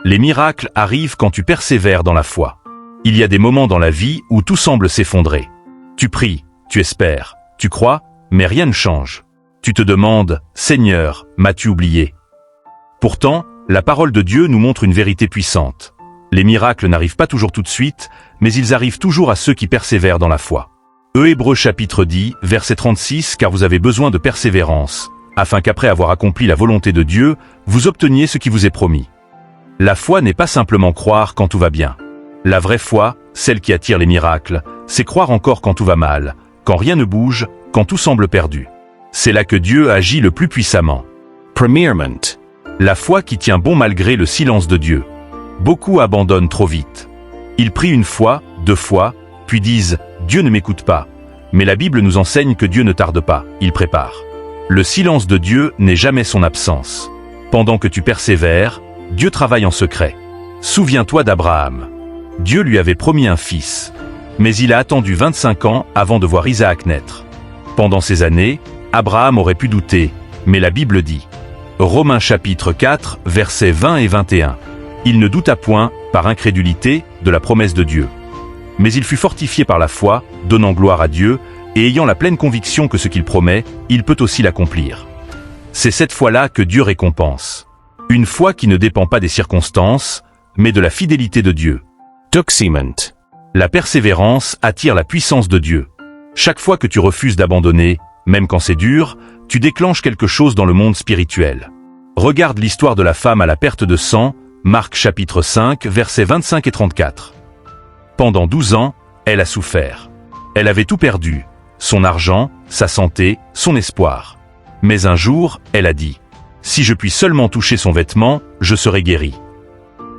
Les miracles arrivent quand tu persévères dans la foi. Il y a des moments dans la vie où tout semble s'effondrer. Tu pries, tu espères, tu crois, mais rien ne change. Tu te demandes, Seigneur, m'as-tu oublié? Pourtant, la parole de Dieu nous montre une vérité puissante. Les miracles n'arrivent pas toujours tout de suite, mais ils arrivent toujours à ceux qui persévèrent dans la foi. Hébreux chapitre 10, verset 36, car vous avez besoin de persévérance, afin qu'après avoir accompli la volonté de Dieu, vous obteniez ce qui vous est promis. La foi n'est pas simplement croire quand tout va bien. La vraie foi, celle qui attire les miracles, c'est croire encore quand tout va mal, quand rien ne bouge, quand tout semble perdu. C'est là que Dieu agit le plus puissamment. Premièrement, La foi qui tient bon malgré le silence de Dieu. Beaucoup abandonnent trop vite. Ils prient une fois, 2 fois, puis disent « Dieu ne m'écoute pas ». Mais la Bible nous enseigne que Dieu ne tarde pas, il prépare. Le silence de Dieu n'est jamais son absence. Pendant que tu persévères, Dieu travaille en secret. Souviens-toi d'Abraham. Dieu lui avait promis un fils. Mais il a attendu 25 ans avant de voir Isaac naître. Pendant ces années, Abraham aurait pu douter, mais la Bible dit. Romains chapitre 4, versets 20 et 21. Il ne douta point, par incrédulité, de la promesse de Dieu. Mais il fut fortifié par la foi, donnant gloire à Dieu, et ayant la pleine conviction que ce qu'il promet, il peut aussi l'accomplir. C'est cette foi-là que Dieu récompense. Une foi qui ne dépend pas des circonstances, mais de la fidélité de Dieu. Duxement. La persévérance attire la puissance de Dieu. Chaque fois que tu refuses d'abandonner, même quand c'est dur, tu déclenches quelque chose dans le monde spirituel. Regarde l'histoire de la femme à la perte de sang, Marc chapitre 5, versets 25 et 34. Pendant 12 ans, elle a souffert. Elle avait tout perdu, son argent, sa santé, son espoir. Mais un jour, elle a dit « Si je puis seulement toucher son vêtement, je serai guérie ».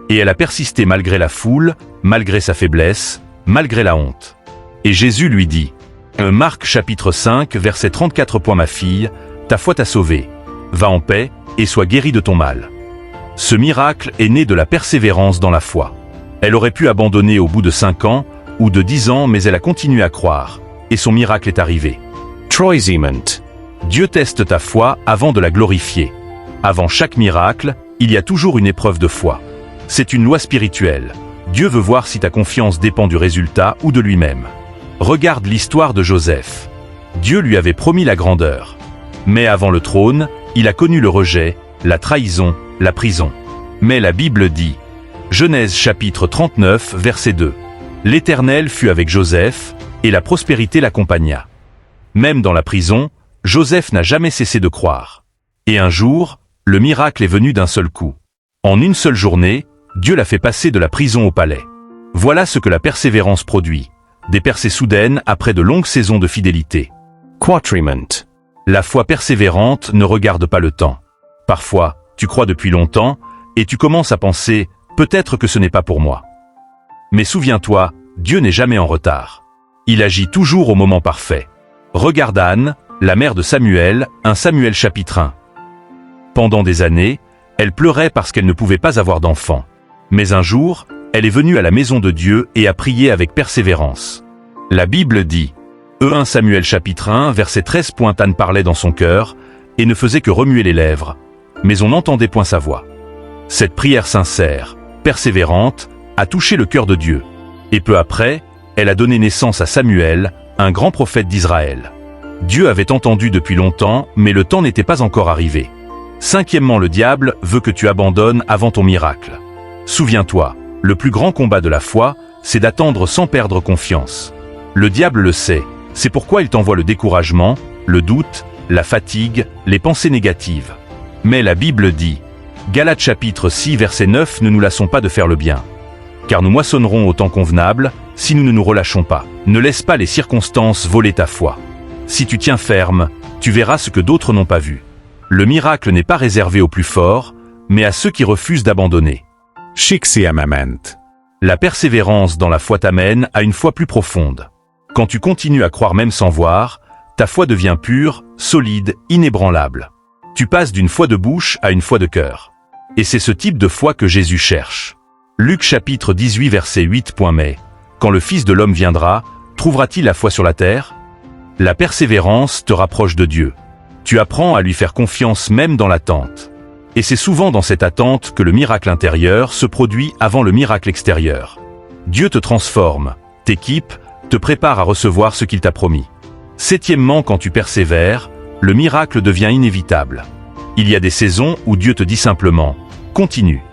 Et elle a persisté malgré la foule, malgré sa faiblesse, malgré la honte. Et Jésus lui dit « Marc chapitre 5, verset 34. Ma fille, ta foi t'a sauvée. Va en paix et sois guérie de ton mal. » Ce miracle est né de la persévérance dans la foi. Elle aurait pu abandonner au bout de 5 ans ou de 10 ans, mais elle a continué à croire. Et son miracle est arrivé. Troisièmement. Dieu teste ta foi avant de la glorifier. Avant chaque miracle, il y a toujours une épreuve de foi. C'est une loi spirituelle. Dieu veut voir si ta confiance dépend du résultat ou de lui-même. Regarde l'histoire de Joseph. Dieu lui avait promis la grandeur. Mais avant le trône, il a connu le rejet, la trahison, la prison. Mais la Bible dit, Genèse chapitre 39, verset 2. L'Éternel fut avec Joseph, et la prospérité l'accompagna. Même dans la prison, Joseph n'a jamais cessé de croire. Et un jour, le miracle est venu d'un seul coup. En une seule journée, Dieu l'a fait passer de la prison au palais. Voilà ce que la persévérance produit. Des percées soudaines après de longues saisons de fidélité. Quatrièmement. La foi persévérante ne regarde pas le temps. Parfois, tu crois depuis longtemps, et tu commences à penser, peut-être que ce n'est pas pour moi. Mais souviens-toi, Dieu n'est jamais en retard. Il agit toujours au moment parfait. Regarde Anne, la mère de Samuel, 1 Samuel chapitre 1. Pendant des années, elle pleurait parce qu'elle ne pouvait pas avoir d'enfant. Mais un jour, elle est venue à la maison de Dieu et a prié avec persévérance. La Bible dit, 1 Samuel chapitre 1, verset 13. Anne parlait dans son cœur et ne faisait que remuer les lèvres, mais on n'entendait point sa voix. Cette prière sincère, persévérante, a touché le cœur de Dieu. Et peu après, elle a donné naissance à Samuel, un grand prophète d'Israël. Dieu avait entendu depuis longtemps, mais le temps n'était pas encore arrivé. Cinquièmement, le diable veut que tu abandonnes avant ton miracle. Souviens-toi, le plus grand combat de la foi, c'est d'attendre sans perdre confiance. Le diable le sait, c'est pourquoi il t'envoie le découragement, le doute, la fatigue, les pensées négatives. Mais la Bible dit, Galates chapitre 6 verset 9, ne nous lassons pas de faire le bien. Car nous moissonnerons au temps convenable, si nous ne nous relâchons pas. Ne laisse pas les circonstances voler ta foi. Si tu tiens ferme, tu verras ce que d'autres n'ont pas vu. Le miracle n'est pas réservé aux plus forts, mais à ceux qui refusent d'abandonner. Sixtièmement. La persévérance dans la foi t'amène à une foi plus profonde. Quand tu continues à croire même sans voir, ta foi devient pure, solide, inébranlable. Tu passes d'une foi de bouche à une foi de cœur. Et c'est ce type de foi que Jésus cherche. Luc chapitre 18 verset 8. Mais, quand le Fils de l'homme viendra, trouvera-t-il la foi sur la terre? La persévérance te rapproche de Dieu. Tu apprends à lui faire confiance même dans l'attente. Et c'est souvent dans cette attente que le miracle intérieur se produit avant le miracle extérieur. Dieu te transforme, t'équipe, te prépare à recevoir ce qu'il t'a promis. Septièmement, quand tu persévères, le miracle devient inévitable. Il y a des saisons où Dieu te dit simplement « Continue.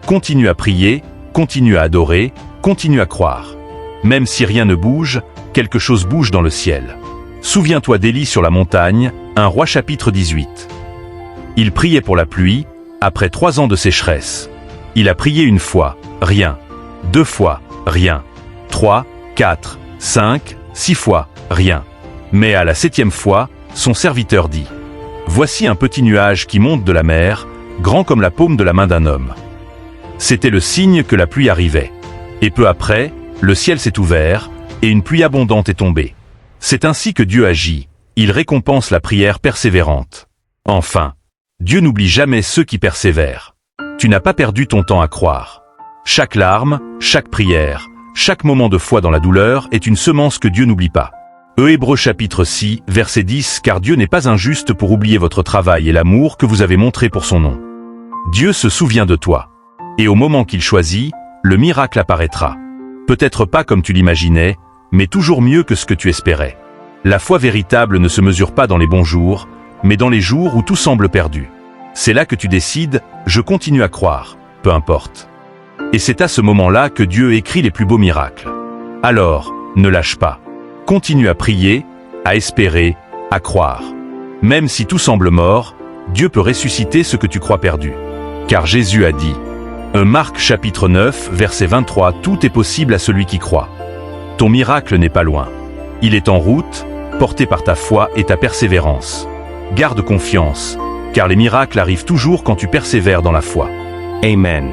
Continue à prier, continue à adorer, continue à croire. Même si rien ne bouge, quelque chose bouge dans le ciel. » Souviens-toi d'Élie sur la montagne, 1 Roi chapitre 18. Il priait pour la pluie, après 3 ans de sécheresse. Il a prié une fois, rien. 2 fois, rien. 3, 4, 5, 6 fois, rien. Mais à la 7e fois, son serviteur dit « Voici un petit nuage qui monte de la mer, grand comme la paume de la main d'un homme. » C'était le signe que la pluie arrivait. Et peu après, le ciel s'est ouvert, et une pluie abondante est tombée. C'est ainsi que Dieu agit, il récompense la prière persévérante. Enfin, Dieu n'oublie jamais ceux qui persévèrent. Tu n'as pas perdu ton temps à croire. Chaque larme, chaque prière, chaque moment de foi dans la douleur est une semence que Dieu n'oublie pas. Hébreux chapitre 6, verset 10, car Dieu n'est pas injuste pour oublier votre travail et l'amour que vous avez montré pour son nom. Dieu se souvient de toi. Et au moment qu'il choisit, le miracle apparaîtra. Peut-être pas comme tu l'imaginais, mais toujours mieux que ce que tu espérais. La foi véritable ne se mesure pas dans les bons jours, mais dans les jours où tout semble perdu. C'est là que tu décides, je continue à croire, peu importe. Et c'est à ce moment-là que Dieu écrit les plus beaux miracles. Alors, ne lâche pas. Continue à prier, à espérer, à croire. Même si tout semble mort, Dieu peut ressusciter ce que tu crois perdu. Car Jésus a dit, Marc chapitre 9, verset 23, tout est possible à celui qui croit. Ton miracle n'est pas loin. Il est en route, porté par ta foi et ta persévérance. Garde confiance, car les miracles arrivent toujours quand tu persévères dans la foi. Amen.